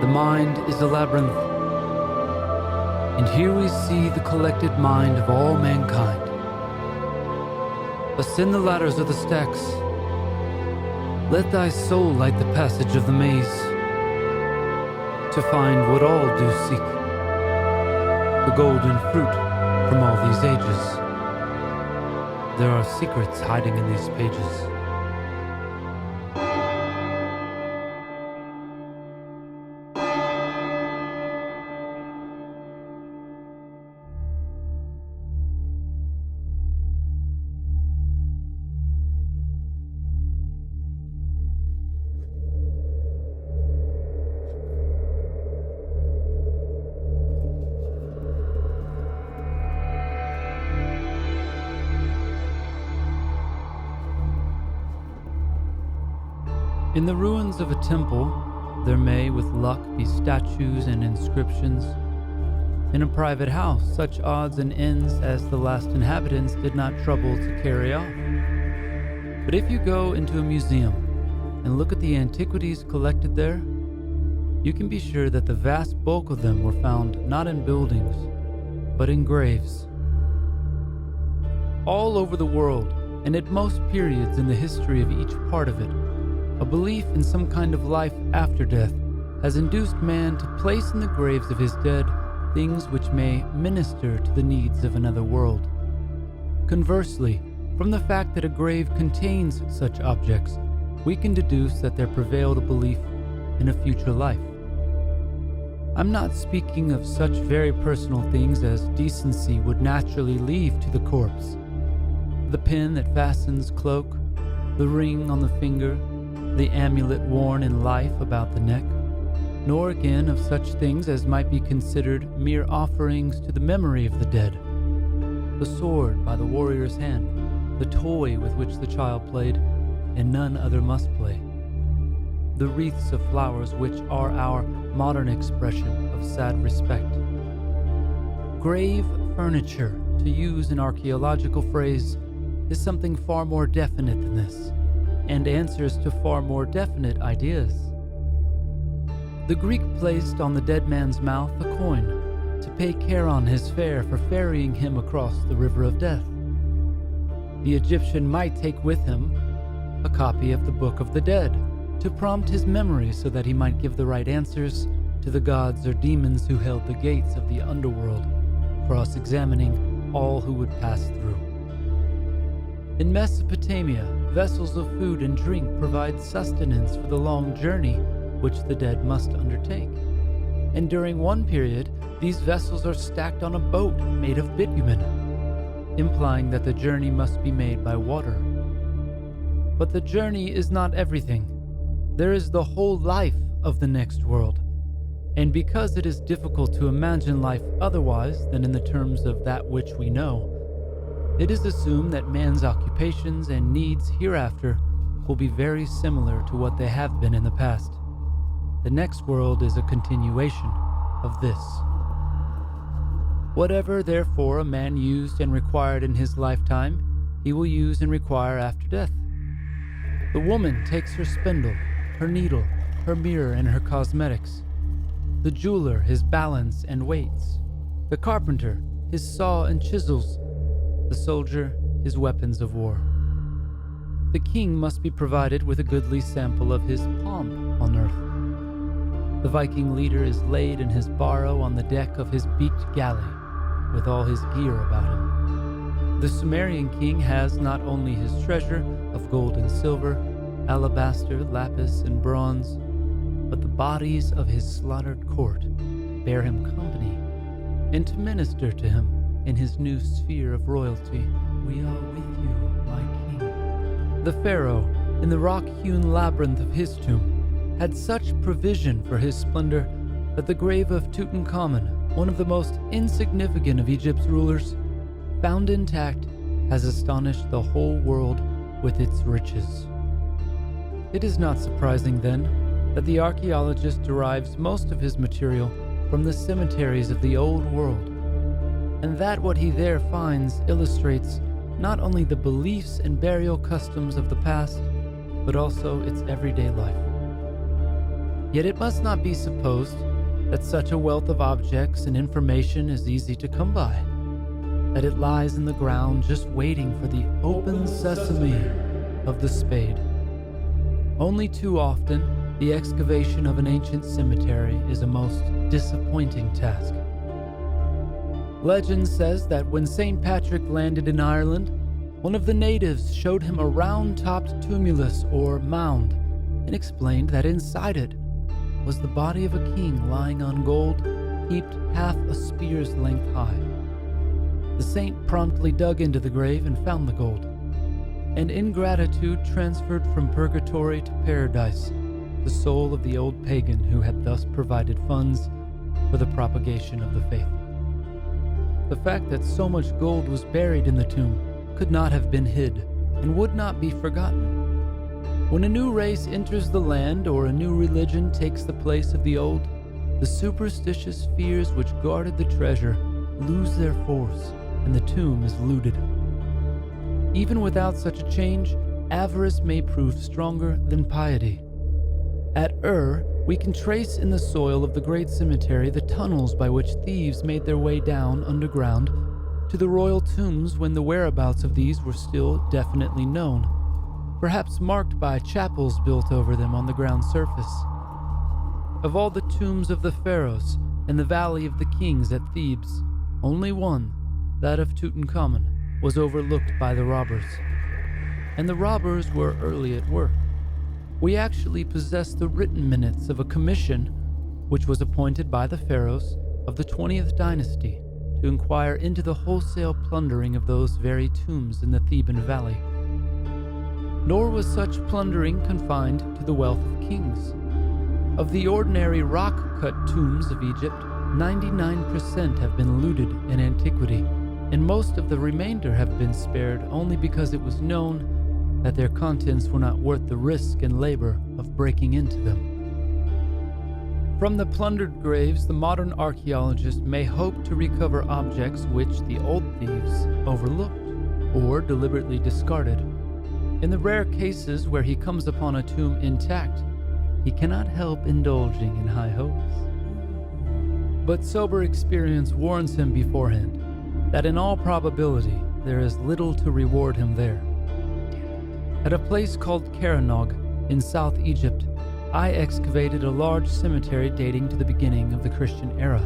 The mind is a labyrinth, and here we see the collected mind of all mankind. Ascend the ladders of the stacks. Let thy soul light the passage of the maze, to find what all do seek, the golden fruit from all these ages. There are secrets hiding in these pages. In the ruins of a temple, there may with luck be statues and inscriptions. In a private house, such odds and ends as the last inhabitants did not trouble to carry off. But if you go into a museum and look at the antiquities collected there, you can be sure that the vast bulk of them were found not in buildings, but in graves. All over the world, and at most periods in the history of each part of it, a belief in some kind of life after death has induced man to place in the graves of his dead things which may minister to the needs of another world. Conversely, from the fact that a grave contains such objects, we can deduce that there prevailed a belief in a future life. I'm not speaking of such very personal things as decency would naturally leave to the corpse. The pin that fastens cloak, the ring on the finger, the amulet worn in life about the neck, nor again of such things as might be considered mere offerings to the memory of the dead. The sword by the warrior's hand, the toy with which the child played, and none other must play. The wreaths of flowers which are our modern expression of sad respect. Grave furniture, to use an archaeological phrase, is something far more definite than this, and answers to far more definite ideas. The Greek placed on the dead man's mouth a coin to pay Charon his fare for ferrying him across the river of death. The Egyptian might take with him a copy of the Book of the Dead to prompt his memory so that he might give the right answers to the gods or demons who held the gates of the underworld, cross-examining all who would pass through. In Mesopotamia, vessels of food and drink provide sustenance for the long journey which the dead must undertake. And during one period, these vessels are stacked on a boat made of bitumen, implying that the journey must be made by water. But the journey is not everything. There is the whole life of the next world. And because it is difficult to imagine life otherwise than in the terms of that which we know, it is assumed that man's occupations and needs hereafter will be very similar to what they have been in the past. The next world is a continuation of this. Whatever, therefore, a man used and required in his lifetime, he will use and require after death. The woman takes her spindle, her needle, her mirror, and her cosmetics. The jeweler, his balance and weights. The carpenter, his saw and chisels. The soldier, his weapons of war. The king must be provided with a goodly sample of his pomp on earth. The Viking leader is laid in his barrow on the deck of his beaked galley, with all his gear about him. The Sumerian king has not only his treasure of gold and silver, alabaster, lapis, and bronze, but the bodies of his slaughtered court to bear him company and to minister to him in his new sphere of royalty. We are with you, my king. The pharaoh, in the rock-hewn labyrinth of his tomb, had such provision for his splendor that the grave of Tutankhamun, one of the most insignificant of Egypt's rulers, found intact, has astonished the whole world with its riches. It is not surprising, then, that the archaeologist derives most of his material from the cemeteries of the old world, and that what he there finds illustrates not only the beliefs and burial customs of the past, but also its everyday life. Yet it must not be supposed that such a wealth of objects and information is easy to come by, that it lies in the ground just waiting for the open sesame of the spade. Only too often, the excavation of an ancient cemetery is a most disappointing task. Legend says that when St. Patrick landed in Ireland, one of the natives showed him a round-topped tumulus or mound and explained that inside it was the body of a king lying on gold, heaped half a spear's length high. The saint promptly dug into the grave and found the gold, and in gratitude transferred from purgatory to paradise the soul of the old pagan who had thus provided funds for the propagation of the faith. The fact that so much gold was buried in the tomb could not have been hid and would not be forgotten. When a new race enters the land or a new religion takes the place of the old, the superstitious fears which guarded the treasure lose their force and the tomb is looted. Even without such a change, avarice may prove stronger than piety. At we can trace in the soil of the great cemetery the tunnels by which thieves made their way down underground to the royal tombs when the whereabouts of these were still definitely known, perhaps marked by chapels built over them on the ground surface. Of all the tombs of the pharaohs and the Valley of the Kings at Thebes, only one, that of Tutankhamun, was overlooked by the robbers. And the robbers were early at work. We actually possess the written minutes of a commission which was appointed by the pharaohs of the 20th dynasty to inquire into the wholesale plundering of those very tombs in the Theban valley. Nor was such plundering confined to the wealth of kings. Of the ordinary rock-cut tombs of Egypt, 99% have been looted in antiquity, and most of the remainder have been spared only because it was known that their contents were not worth the risk and labor of breaking into them. From the plundered graves, the modern archaeologist may hope to recover objects which the old thieves overlooked or deliberately discarded. In the rare cases where he comes upon a tomb intact, he cannot help indulging in high hopes. But sober experience warns him beforehand that in all probability there is little to reward him there. At a place called Karanog in South Egypt, I excavated a large cemetery dating to the beginning of the Christian era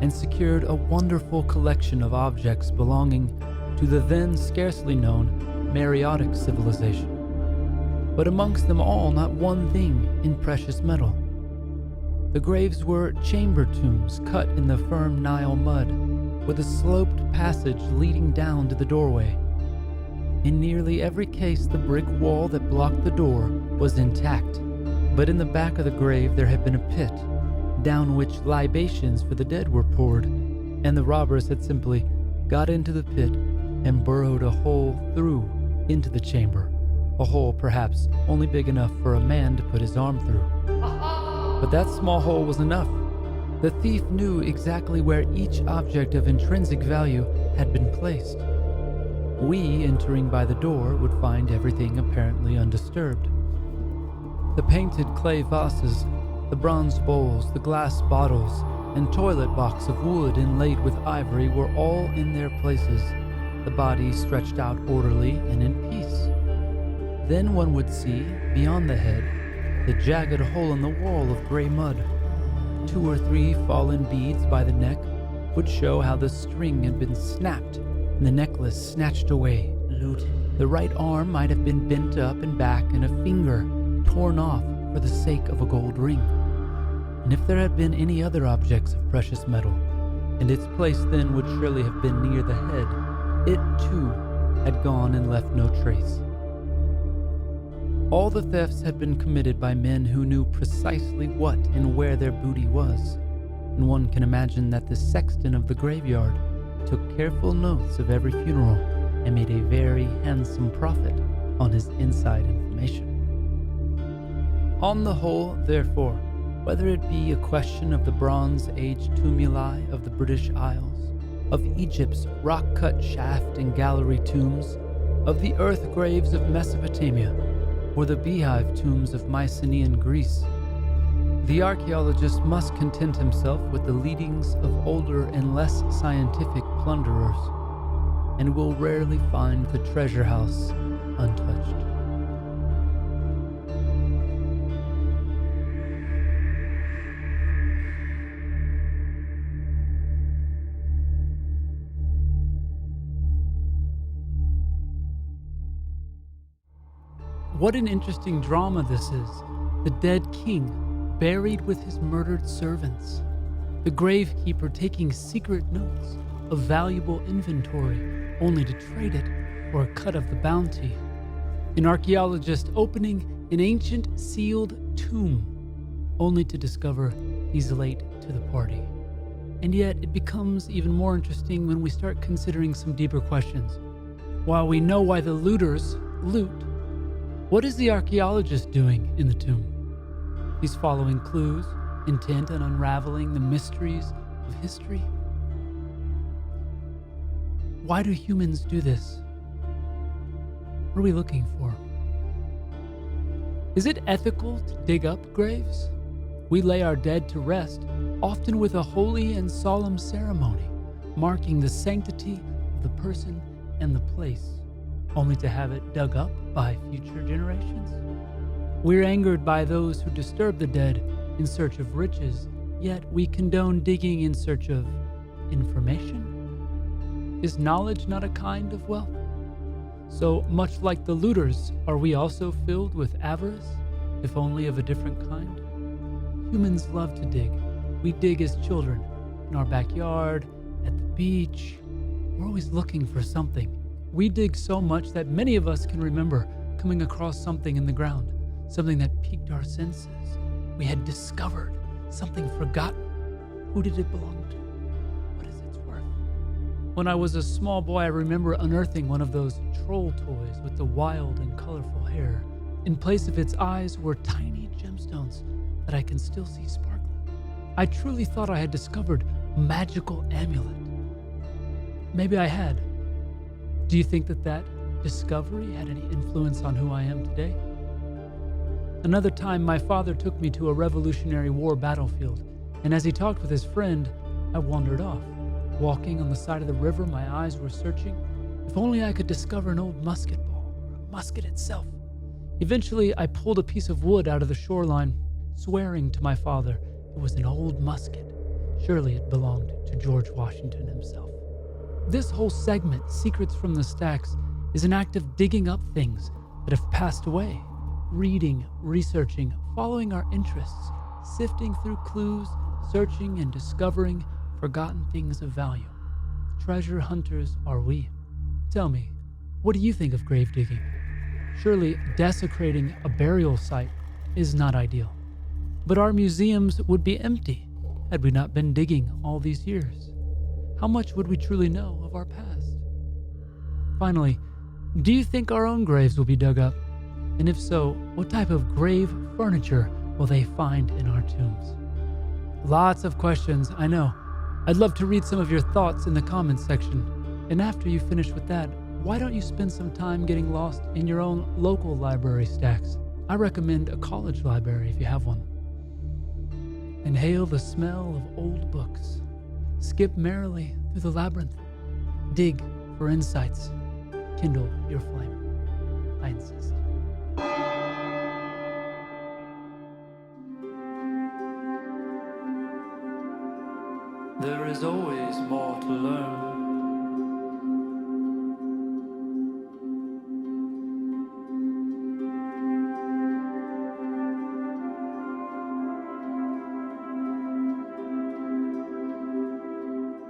and secured a wonderful collection of objects belonging to the then scarcely known Meroitic civilization. But amongst them all, not one thing in precious metal. The graves were chamber tombs cut in the firm Nile mud, with a sloped passage leading down to the doorway. In nearly every case, the brick wall that blocked the door was intact, but in the back of the grave there had been a pit, down which libations for the dead were poured, and the robbers had simply got into the pit and burrowed a hole through into the chamber, a hole perhaps only big enough for a man to put his arm through. But that small hole was enough. The thief knew exactly where each object of intrinsic value had been placed. We, entering by the door, would find everything apparently undisturbed. The painted clay vases, the bronze bowls, the glass bottles, and toilet box of wood inlaid with ivory were all in their places, the bodies stretched out orderly and in peace. Then one would see, beyond the head, the jagged hole in the wall of gray mud. 2 or 3 fallen beads by the neck would show how the string had been snapped and the necklace snatched away, looted. The right arm might have been bent up and back and a finger torn off for the sake of a gold ring. And if there had been any other objects of precious metal, and its place then would surely have been near the head, it too had gone and left no trace. All the thefts had been committed by men who knew precisely what and where their booty was, and one can imagine that the sexton of the graveyard took careful notes of every funeral and made a very handsome profit on his inside information. On the whole, therefore, whether it be a question of the Bronze Age tumuli of the British Isles, of Egypt's rock-cut shaft and gallery tombs, of the earth graves of Mesopotamia, or the beehive tombs of Mycenaean Greece, The archaeologist must content himself with the leadings of older and less scientific plunderers, and will rarely find the treasure house untouched. What an interesting drama this is. The dead king buried with his murdered servants. The gravekeeper taking secret notes of valuable inventory only to trade it for a cut of the bounty. An archaeologist opening an ancient sealed tomb only to discover he's late to the party. And yet it becomes even more interesting when we start considering some deeper questions. While we know why the looters loot, what is the archaeologist doing in the tomb? He's following clues, intent on unraveling the mysteries of history. Why do humans do this? What are we looking for? Is it ethical to dig up graves? We lay our dead to rest, often with a holy and solemn ceremony, marking the sanctity of the person and the place, only to have it dug up by future generations. We're angered by those who disturb the dead in search of riches, yet we condone digging in search of information? Is knowledge not a kind of wealth? So much like the looters, are we also filled with avarice, if only of a different kind? Humans love to dig. We dig as children, in our backyard, at the beach. We're always looking for something. We dig so much that many of us can remember coming across something in the ground, something that piqued our senses. We had discovered something forgotten. Who did it belong to? What is its worth? When I was a small boy, I remember unearthing one of those troll toys with the wild and colorful hair. In place of its eyes were tiny gemstones that I can still see sparkling. I truly thought I had discovered a magical amulet. Maybe I had. Do you think that discovery had any influence on who I am today? Another time, my father took me to a Revolutionary War battlefield, and as he talked with his friend, I wandered off. Walking on the side of the river, my eyes were searching. If only I could discover an old musket ball, or a musket itself. Eventually, I pulled a piece of wood out of the shoreline, swearing to my father it was an old musket. Surely it belonged to George Washington himself. This whole segment, Secrets from the Stacks, is an act of digging up things that have passed away, reading, researching, following our interests, sifting through clues, searching and discovering forgotten things of value. Treasure hunters are we. Tell me, what do you think of grave digging? Surely desecrating a burial site is not ideal. But our museums would be empty had we not been digging all these years. How much would we truly know of our past? Finally, do you think our own graves will be dug up? And if so, what type of grave furniture will they find in our tombs? Lots of questions, I know. I'd love to read some of your thoughts in the comments section. And after you finish with that, why don't you spend some time getting lost in your own local library stacks? I recommend a college library if you have one. Inhale the smell of old books. Skip merrily through the labyrinth. Dig for insights. Kindle your flame. I insist. There is always more to learn.